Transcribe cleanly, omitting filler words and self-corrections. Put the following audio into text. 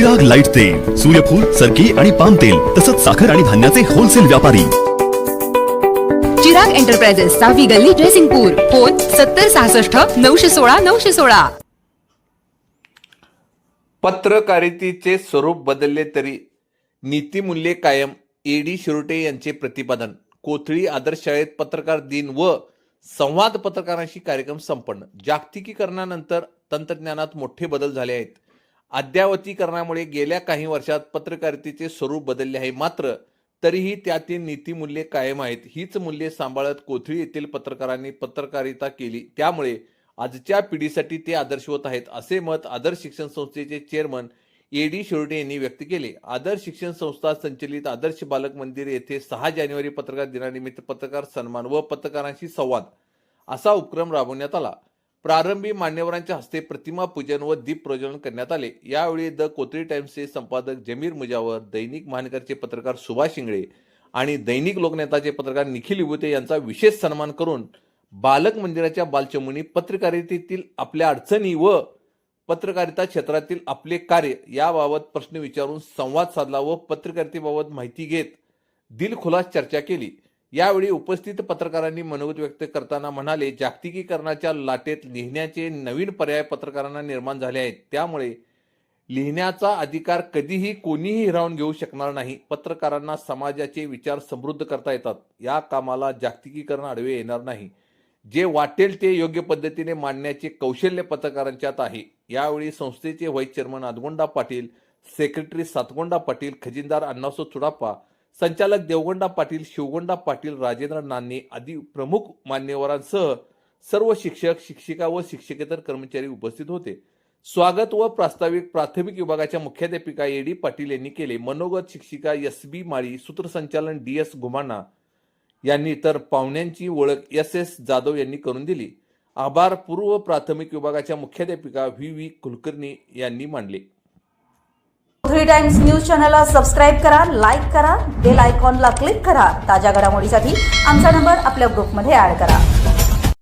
Chirag light तेल, सूर्यफूल, सरकी आणि पाम तेल तसंच साखर आणि धान्याचे होलसेल व्यापारी. चिराग एंटरप्राइजेस, 6वी गल्ली, जयसिंगपूर. फोन 7066 916 916. पत्रकारितेचे स्वरूप बदलले तरी नीतिमूल्ये कायम. एडी शिरोटे यांचे प्रतिपादन. कोथळी आदर्श शाळेत पत्रकार दिन व संवाद पत्रकारांशी कार्यक्रम संपन्न. जागतिकीकरणानंतर तंत्रज्ञानात मोठे बदल झाले आहेत. अद्यावतीकरणामुळे गेल्या काही वर्षात पत्रकारितेचे स्वरूप बदलले आहे. मात्र तरीही त्यातील नीतिमूल्ये कायम आहेत. हीच मूल्ये सांभाळत कोथळी येथील पत्रकारांनी पत्रकारिता केली. त्यामुळे आजच्या पिढीसाठी ते आदर्शवत आहेत, असे मत आदर्श शिक्षण संस्थेचे चेअरमन एडी शिरोटे यांनी व्यक्त केले. आदर्श शिक्षण संस्था संचलित आदर्श बालक मंदिर येथे 6 जानेवारी पत्रकार दिनानिमित्त पत्रकार सन्मान व पत्रकारांशी संवाद असा उपक्रम राबवण्यात आला. प्रारंभी मान्यवरांच्या हस्ते प्रतिमा पूजन व दीप प्रज्वलन करण्यात आले. यावेळी द कोथळी टाइम्सचे संपादक जमीर मुजावर, दैनिक महानगरचे पत्रकार सुभाष शिंगळे आणि दैनिक लोकनेताचे पत्रकार निखिल विभूते यांचा विशेष सन्मान करून बालक मंदिराच्या बालचमूंनी पत्रकारितेतील आपल्या अडचणी व पत्रकारिता क्षेत्रातील आपले कार्य याबाबत प्रश्न विचारून संवाद साधला व पत्रकारितेबाबत माहिती घेत दिलखुलास चर्चा केली. यावेळी उपस्थित पत्रकारांनी मनोगत व्यक्त करताना म्हणाले, जागतिकीकरणाच्या लाटेत लिहिण्याचे नवीन पर्याय पत्रकारांना निर्माण झाले आहेत. त्यामुळे लिहिण्याचा अधिकार कधीही कोणीही हिरावून घेऊ शकणार नाही. पत्रकारांना समाजाचे विचार समृद्ध करता येतात. या कामाला जागतिकीकरण आडवे येणार नाही. जे वाटेल ते योग्य पद्धतीने मांडण्याचे कौशल्य पत्रकारांच्यात आहे. यावेळी संस्थेचे vice chairman Adagonda Patil, secretary Satgonda Patil, खजिनदार अण्णासाहेब चुडाप्पा, संचालक देवगोंडा पाटील, शिवगोंडा पाटील, राजेंद्र नान्ने आदी प्रमुख मान्यवरांसह सर्व शिक्षक, शिक्षिका व शिक्षकेतर कर्मचारी उपस्थित होते. स्वागत व प्रास्ताविक प्राथमिक विभागाच्या मुख्याध्यापिका एडी पाटील यांनी केले. मनोगत शिक्षिका एस.बी. माळी, सूत्रसंचालन डी.एस. गुमाना यांनी तर पाहुण्यांची ओळख एस.एस. जाधव यांनी करून दिली. आभार पूर्व प्राथमिक विभागाच्या मुख्याध्यापिका व्ही कुलकर्णी यांनी मांडले. कोथळी टाइम्स न्यूज चॅनलला सबस्क्राईब करा, लाईक करा, बेल आयकॉनला क्लिक करा. ताज्या घडामोडीसाठी आमचा नंबर आपल्या ग्रुपमध्ये ऍड करा.